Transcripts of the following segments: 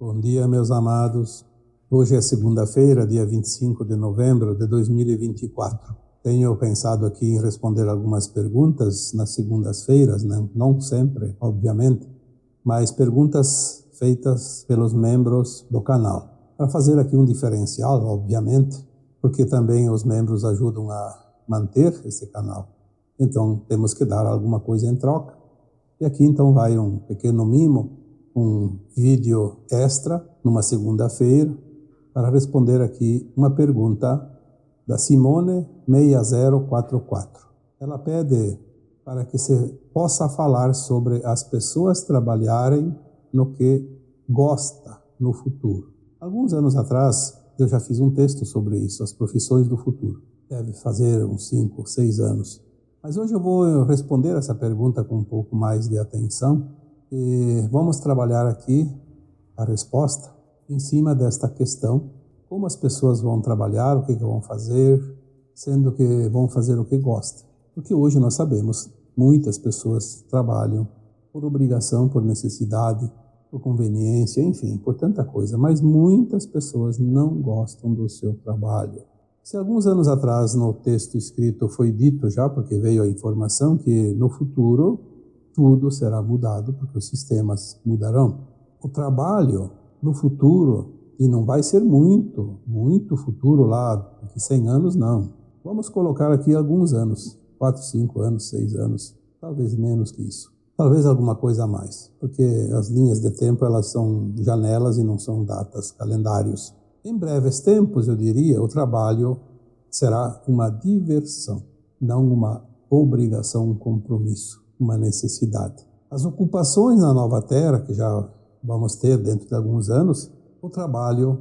Bom dia, meus amados. Hoje é segunda-feira, dia 25 de novembro de 2024. Tenho pensado aqui em responder algumas perguntas nas segundas-feiras, não sempre, obviamente, mas perguntas feitas pelos membros do canal. Para fazer aqui um diferencial, obviamente, porque também os membros ajudam a manter esse canal. Então, temos que dar alguma coisa em troca. E aqui, então, vai um pequeno mimo, um vídeo extra, numa segunda-feira, para responder aqui uma pergunta da Simone 6044. Ela pede para que se possa falar sobre as pessoas trabalharem no que gosta no futuro. Alguns anos atrás, eu já fiz um texto sobre isso, as profissões do futuro. Deve fazer uns 5 ou 6 anos. Mas hoje eu vou responder essa pergunta com um pouco mais de atenção e vamos trabalhar aqui a resposta em cima desta questão, como as pessoas vão trabalhar, o que vão fazer, sendo que vão fazer o que gostam. Porque hoje nós sabemos, muitas pessoas trabalham por obrigação, por necessidade, por conveniência, enfim, por tanta coisa, mas muitas pessoas não gostam do seu trabalho. Se alguns anos atrás no texto escrito foi dito já, porque veio a informação que no futuro tudo será mudado, porque os sistemas mudarão. O trabalho no futuro, e não vai ser muito futuro lá, daqui 100 anos não. Vamos colocar aqui alguns anos, 4, 5 anos, 6 anos, talvez menos que isso. Talvez alguma coisa a mais, porque as linhas de tempo elas são janelas e não são datas, calendários. Em breves tempos, eu diria, o trabalho será uma diversão, não uma obrigação, um compromisso, uma necessidade. As ocupações na nova terra, que já vamos ter dentro de alguns anos, o trabalho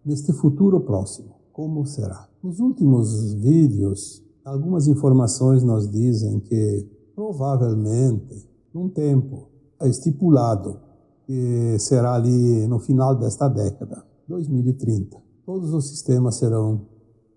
neste futuro próximo, como será? Nos últimos vídeos, algumas informações nos dizem que provavelmente, num tempo estipulado, que será ali no final desta década, 2030, todos os sistemas serão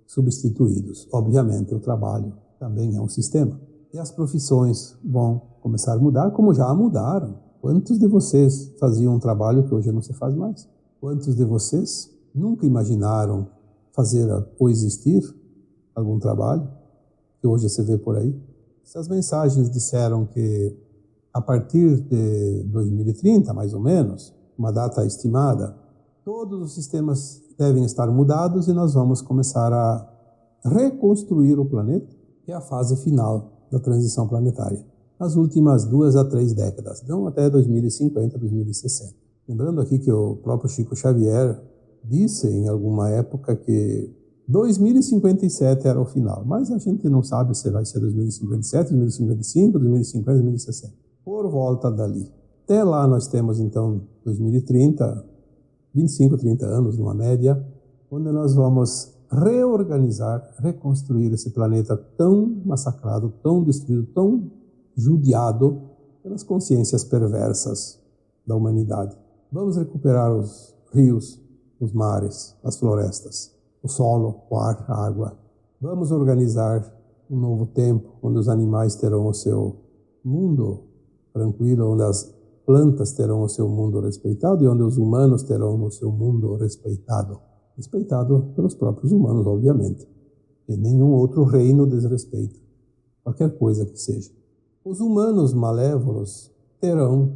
substituídos. Obviamente, o trabalho também é um sistema. E as profissões vão começar a mudar, como já mudaram. Quantos de vocês faziam um trabalho que hoje não se faz mais? Quantos de vocês nunca imaginaram fazer ou existir algum trabalho que hoje se vê por aí? Essas mensagens disseram que a partir de 2030, mais ou menos, uma data estimada, todos os sistemas devem estar mudados e nós vamos começar a reconstruir o planeta, que é a fase final da transição planetária, nas últimas 2 a 3 décadas, não até 2050, 2060. Lembrando aqui que o próprio Chico Xavier disse em alguma época que 2057 era o final, mas a gente não sabe se vai ser 2057, 2055, 2050, 2060. Por volta dali. Até lá nós temos então 2030, 25, 30 anos numa média, onde nós vamos reorganizar, reconstruir esse planeta tão massacrado, tão destruído, tão judiado pelas consciências perversas da humanidade. Vamos recuperar os rios, os mares, as florestas, o solo, o ar, a água. Vamos organizar um novo tempo, onde os animais terão o seu mundo tranquilo, onde as plantas terão o seu mundo respeitado e onde os humanos terão o seu mundo respeitado. Respeitado pelos próprios humanos, obviamente. E nenhum outro reino desrespeita, qualquer coisa que seja. Os humanos malévolos terão,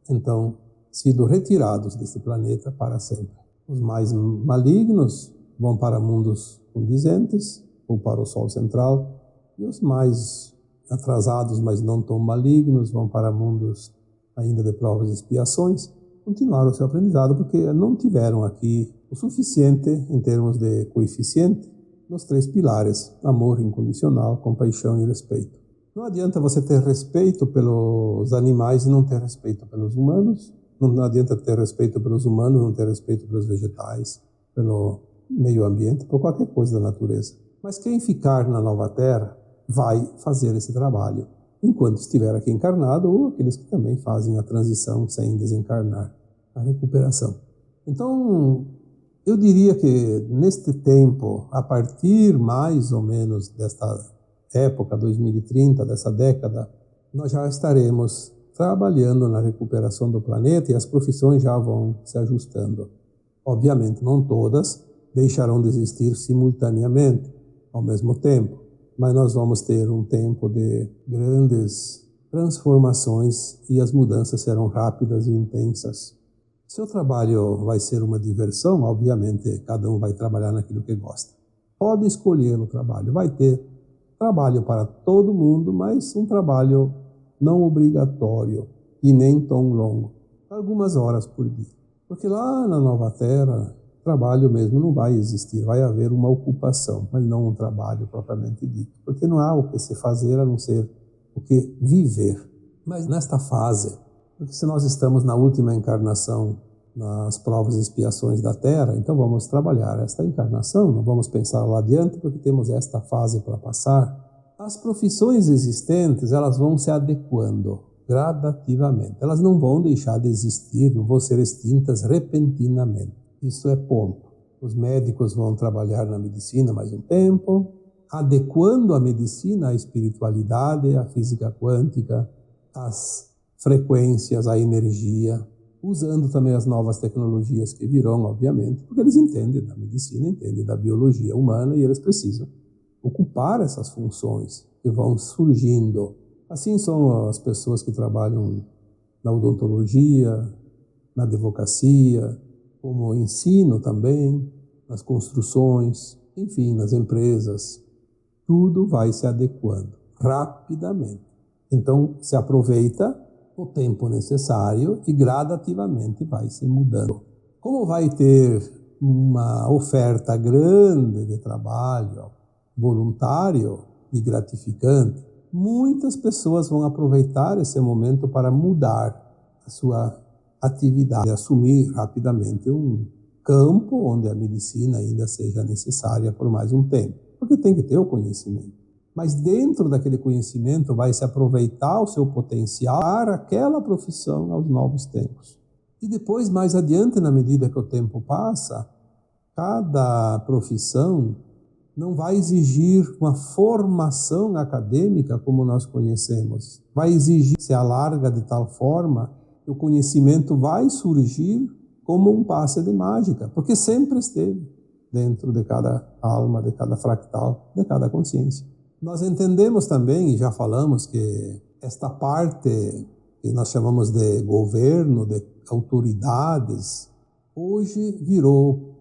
então, sido retirados desse planeta para sempre. Os mais malignos vão para mundos condizentes, ou para o Sol central, e os mais atrasados, mas não tão malignos, vão para mundos ainda de provas e expiações, continuaram o seu aprendizado porque não tiveram aqui o suficiente em termos de coeficiente nos 3 pilares: amor incondicional, compaixão e respeito. Não adianta você ter respeito pelos animais e não ter respeito pelos humanos. Não adianta ter respeito pelos humanos, não ter respeito pelos vegetais, pelo meio ambiente, por qualquer coisa da natureza. Mas quem ficar na nova terra vai fazer esse trabalho, enquanto estiver aqui encarnado, ou aqueles que também fazem a transição sem desencarnar, a recuperação. Então, eu diria que neste tempo, a partir mais ou menos desta época, 2030, dessa década, nós já estaremos trabalhando na recuperação do planeta e as profissões já vão se ajustando. Obviamente, não todas deixarão de existir simultaneamente, ao mesmo tempo, mas nós vamos ter um tempo de grandes transformações e as mudanças serão rápidas e intensas. Se o trabalho vai ser uma diversão, obviamente cada um vai trabalhar naquilo que gosta. Pode escolher o trabalho, vai ter trabalho para todo mundo, mas um trabalho não obrigatório e nem tão longo, algumas horas por dia. Porque lá na Nova Terra, trabalho mesmo não vai existir, vai haver uma ocupação, mas não um trabalho propriamente dito, porque não há o que se fazer a não ser o que viver. Mas nesta fase, porque se nós estamos na última encarnação, nas provas e expiações da Terra, então vamos trabalhar esta encarnação, não vamos pensar lá adiante porque temos esta fase para passar. As profissões existentes, elas vão se adequando gradativamente. Elas não vão deixar de existir, não vão ser extintas repentinamente. Isso é ponto. Os médicos vão trabalhar na medicina mais um tempo, adequando a medicina à espiritualidade, à física quântica, às frequências, à energia, usando também as novas tecnologias que virão, obviamente, porque eles entendem da medicina, entendem da biologia humana e eles precisam ocupar essas funções que vão surgindo. Assim são as pessoas que trabalham na odontologia, na advocacia, como ensino também, nas construções, enfim, nas empresas. Tudo vai se adequando rapidamente. Então, se aproveita o tempo necessário e gradativamente vai se mudando. Como vai ter uma oferta grande de trabalho voluntário e gratificante, muitas pessoas vão aproveitar esse momento para mudar a sua atividade, assumir rapidamente um campo onde a medicina ainda seja necessária por mais um tempo, porque tem que ter o conhecimento. Mas dentro daquele conhecimento vai se aproveitar o seu potencial para aquela profissão aos novos tempos. E depois, mais adiante, na medida que o tempo passa, cada profissão não vai exigir uma formação acadêmica como nós conhecemos. Vai exigir, se alarga de tal forma, que o conhecimento vai surgir como um passe de mágica, porque sempre esteve dentro de cada alma, de cada fractal, de cada consciência. Nós entendemos também, e já falamos, que esta parte que nós chamamos de governo, de autoridades, hoje virou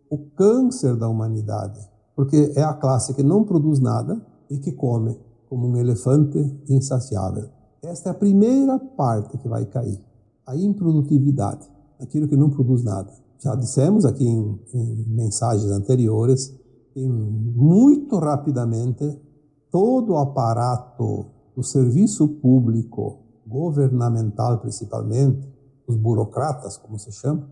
o câncer da humanidade, porque é a classe que não produz nada e que come como um elefante insaciável. Esta é a primeira parte que vai cair, a improdutividade, aquilo que não produz nada. Já dissemos aqui em mensagens anteriores que muito rapidamente todo o aparato do serviço público, governamental principalmente, os burocratas, como se chama,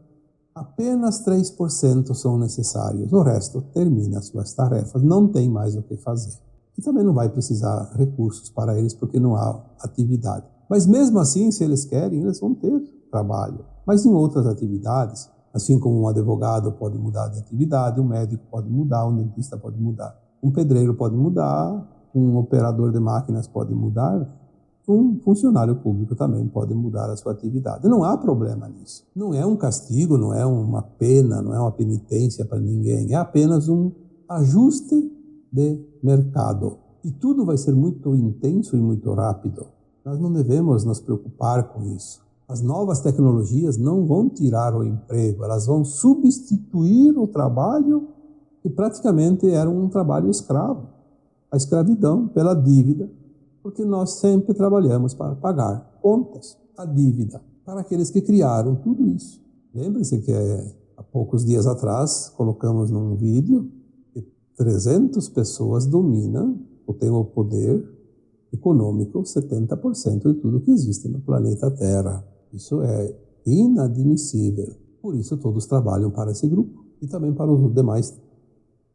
apenas 3% são necessários. O resto termina as suas tarefas, não tem mais o que fazer. E também não vai precisar recursos para eles, porque não há atividade. Mas mesmo assim, se eles querem, eles vão ter trabalho. Mas em outras atividades, assim como um advogado pode mudar de atividade, um médico pode mudar, um dentista pode mudar, um pedreiro pode mudar, um operador de máquinas pode mudar, um funcionário público também pode mudar a sua atividade. Não há problema nisso. Não é um castigo, não é uma pena, não é uma penitência para ninguém. É apenas um ajuste de mercado. E tudo vai ser muito intenso e muito rápido. Nós não devemos nos preocupar com isso. As novas tecnologias não vão tirar o emprego, elas vão substituir o trabalho que praticamente era um trabalho escravo. A escravidão pela dívida, porque nós sempre trabalhamos para pagar contas, a dívida, para aqueles que criaram tudo isso. Lembre-se que há poucos dias atrás colocamos num vídeo que 300 pessoas dominam ou têm o poder econômico 70% de tudo que existe no planeta Terra. Isso é inadmissível. Por isso todos trabalham para esse grupo e também para os demais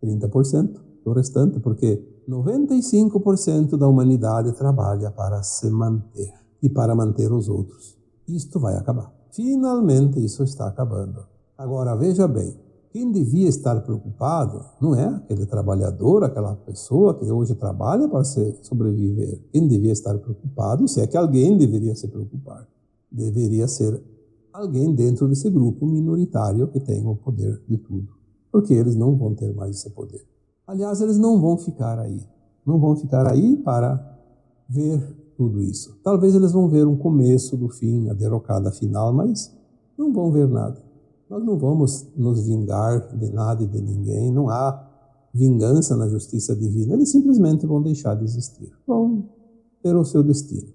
30% do restante, porque 95% da humanidade trabalha para se manter e para manter os outros. Isto vai acabar. Finalmente isso está acabando. Agora veja bem, Quem devia estar preocupado não é aquele trabalhador, aquela pessoa que hoje trabalha para sobreviver. Quem devia estar preocupado, se é que alguém deveria se preocupar, deveria ser alguém dentro desse grupo minoritário que tem o poder de tudo. Porque eles não vão ter mais esse poder. Aliás, eles não vão ficar aí. Não vão ficar aí para ver tudo isso. Talvez eles vão ver um começo do fim, a derrocada final, mas não vão ver nada. Nós não vamos nos vingar de nada e de ninguém, não há vingança na justiça divina, eles simplesmente vão deixar de existir, vão ter o seu destino,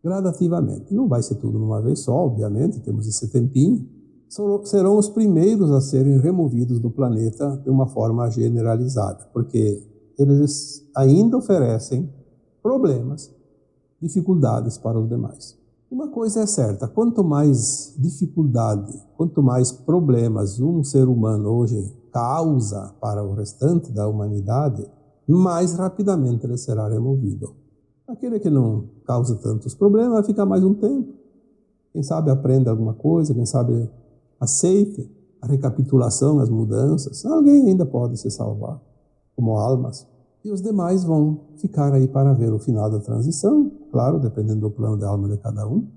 gradativamente. Não vai ser tudo de uma vez só, obviamente, temos esse tempinho, serão os primeiros a serem removidos do planeta de uma forma generalizada, porque eles ainda oferecem problemas, dificuldades para os demais. Uma coisa é certa, quanto mais dificuldade, quanto mais problemas um ser humano hoje causa para o restante da humanidade, mais rapidamente ele será removido. Aquele que não causa tantos problemas vai ficar mais um tempo. Quem sabe aprenda alguma coisa, quem sabe aceite a recapitulação, as mudanças. Alguém ainda pode se salvar, como almas. E os demais vão ficar aí para ver o final da transição, claro, dependendo do plano de alma de cada um.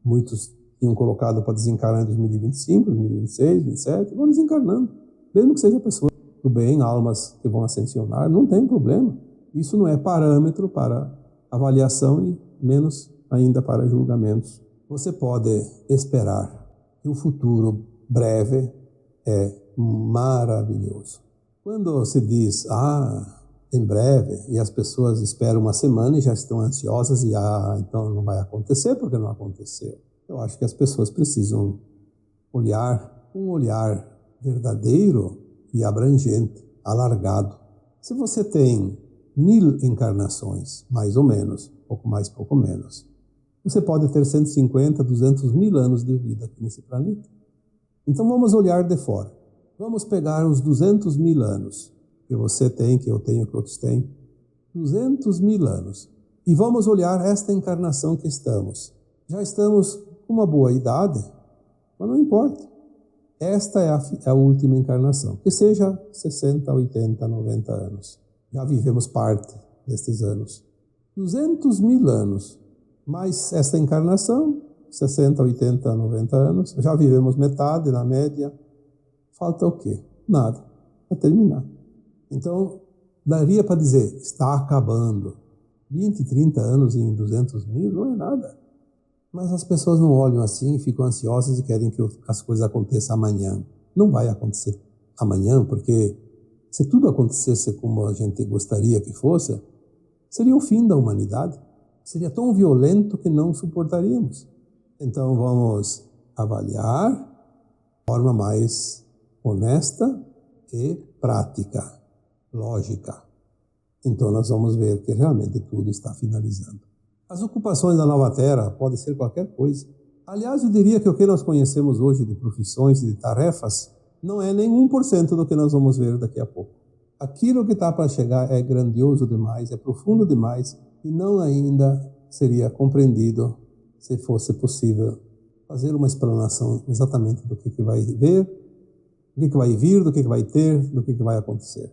Muitos tinham colocado para desencarnar em 2025, 2026, 2027, vão desencarnando. Mesmo que seja pessoas do bem, almas que vão ascensionar, não tem problema. Isso não é parâmetro para avaliação e menos ainda para julgamentos. Você pode esperar que o futuro breve é maravilhoso. Quando se diz, em breve, e as pessoas esperam uma semana e já estão ansiosas e então não vai acontecer porque não aconteceu. Eu acho que as pessoas precisam olhar um olhar verdadeiro e abrangente, alargado. Se você tem 1000 encarnações, mais ou menos, pouco mais, pouco menos, você pode ter 150, 200 mil anos de vida aqui nesse planeta. Então vamos olhar de fora. Vamos pegar os 200 mil anos que você tem, que eu tenho, que outros têm, 200 mil anos. E vamos olhar esta encarnação que estamos. Já estamos com uma boa idade, mas não importa. Esta é a última encarnação, que seja 60, 80, 90 anos. Já vivemos parte destes anos. 200 mil anos, mais esta encarnação, 60, 80, 90 anos, já vivemos metade, na média. Falta o quê? Nada, para terminar. Então, daria para dizer, está acabando. 20, 30 anos em 200 mil não é nada. Mas as pessoas não olham assim, ficam ansiosas e querem que as coisas aconteçam amanhã. Não vai acontecer amanhã, porque se tudo acontecesse como a gente gostaria que fosse, seria o fim da humanidade. Seria tão violento que não suportaríamos. Então vamos avaliar de forma mais honesta e prática. Lógica. Então nós vamos ver que realmente tudo está finalizando. As ocupações da nova terra podem ser qualquer coisa. Aliás, eu diria que o que nós conhecemos hoje de profissões e de tarefas não é nem 1% do que nós vamos ver daqui a pouco. Aquilo que está para chegar é grandioso demais, é profundo demais e não ainda seria compreendido se fosse possível fazer uma explanação exatamente do que vai ver, do que vai vir, do que vai ter, do que vai acontecer.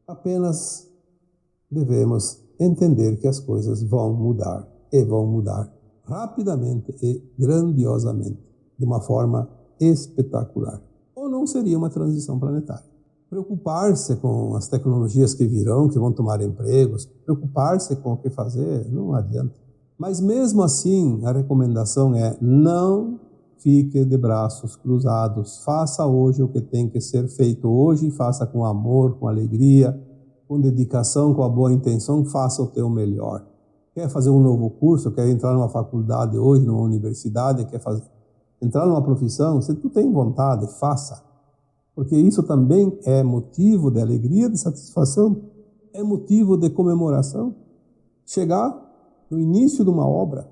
Apenas devemos entender que as coisas vão mudar, e vão mudar rapidamente e grandiosamente, de uma forma espetacular. Ou não seria uma transição planetária. Preocupar-se com as tecnologias que virão, que vão tomar empregos, preocupar-se com o que fazer, não adianta. Mas mesmo assim, a recomendação é não fique de braços cruzados. Faça hoje o que tem que ser feito hoje, faça com amor, com alegria, com dedicação, com a boa intenção, faça o teu melhor. Quer fazer um novo curso, quer entrar numa faculdade hoje, numa universidade, quer entrar numa profissão, se tu tem vontade, faça. Porque isso também é motivo de alegria, de satisfação, é motivo de comemoração. Chegar no início de uma obra,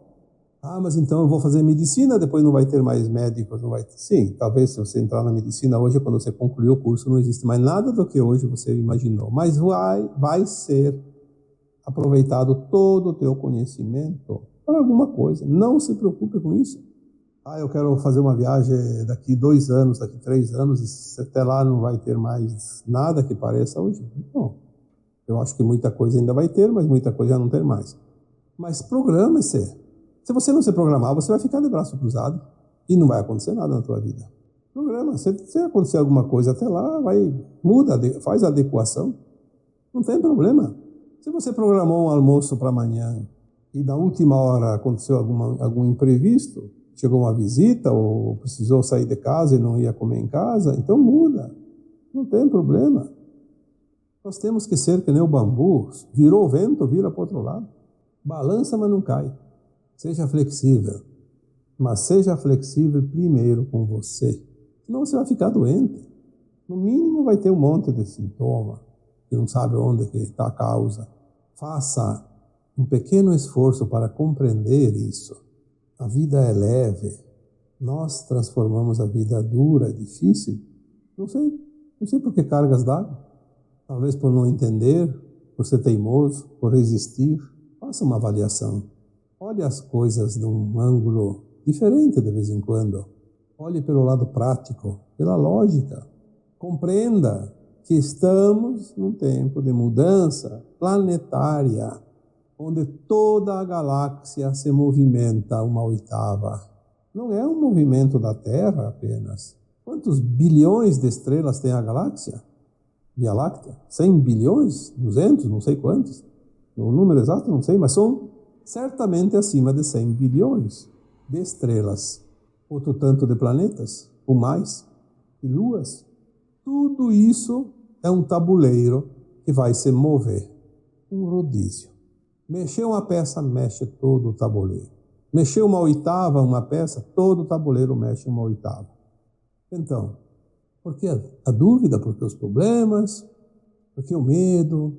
mas então eu vou fazer medicina, depois não vai ter mais médicos, não vai ter. Sim, talvez se você entrar na medicina hoje, quando você concluir o curso, não existe mais nada do que hoje você imaginou, mas vai ser aproveitado todo o teu conhecimento para alguma coisa. Não se preocupe com isso. Eu quero fazer uma viagem daqui 2 anos, daqui 3 anos, e até lá não vai ter mais nada que pareça hoje. Não. Eu acho que muita coisa ainda vai ter, mas muita coisa já não tem mais. Mas programe-se. Se você não se programar, você vai ficar de braço cruzado e não vai acontecer nada na tua vida. Programa. Se acontecer alguma coisa até lá, muda, faz a adequação. Não tem problema. Se você programou um almoço para amanhã e na última hora aconteceu algum imprevisto, chegou uma visita ou precisou sair de casa e não ia comer em casa, então muda. Não tem problema. Nós temos que ser que nem o bambu. Virou o vento, vira para o outro lado. Balança, mas não cai. Seja flexível. Mas seja flexível primeiro com você. Senão você vai ficar doente. No mínimo vai ter um monte de sintoma. Que não sabe onde está a causa. Faça um pequeno esforço para compreender isso. A vida é leve. Nós transformamos a vida dura, difícil. Não sei por que cargas d'água. Talvez por não entender, por ser teimoso, por resistir. Faça uma avaliação. Olhe as coisas de um ângulo diferente de vez em quando. Olhe pelo lado prático, pela lógica. Compreenda que estamos num tempo de mudança planetária, onde toda a galáxia se movimenta uma oitava. Não é um movimento da Terra apenas. Quantos bilhões de estrelas tem a galáxia? Via Láctea? 100 bilhões? 200? Não sei quantos. O número exato não sei, mas são certamente acima de 100 bilhões de estrelas. Outro tanto de planetas, ou mais, e luas. Tudo isso é um tabuleiro que vai se mover. Um rodízio. Mexeu uma peça, mexe todo o tabuleiro. Mexeu uma oitava, uma peça, todo o tabuleiro mexe uma oitava. Então, por que a dúvida? Por que os problemas? Por que o medo?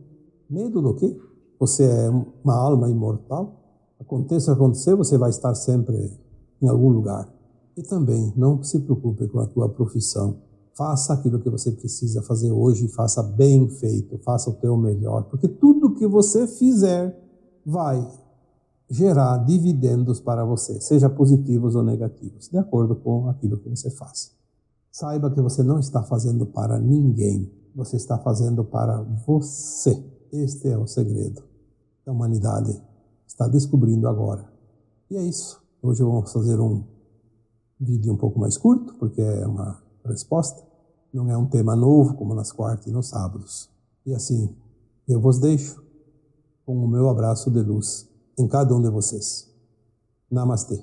Medo do quê? Você é uma alma imortal? Aconteça o que acontecer, você vai estar sempre em algum lugar. E também, não se preocupe com a tua profissão. Faça aquilo que você precisa fazer hoje, faça bem feito, faça o teu melhor. Porque tudo que você fizer vai gerar dividendos para você, seja positivos ou negativos, de acordo com aquilo que você faz. Saiba que você não está fazendo para ninguém, você está fazendo para você. Este é o segredo que a humanidade está descobrindo agora. E é isso. Hoje vamos fazer um vídeo um pouco mais curto, porque é uma resposta. Não é um tema novo, como nas quartas e nos sábados. E assim, eu vos deixo com o meu abraço de luz em cada um de vocês. Namastê.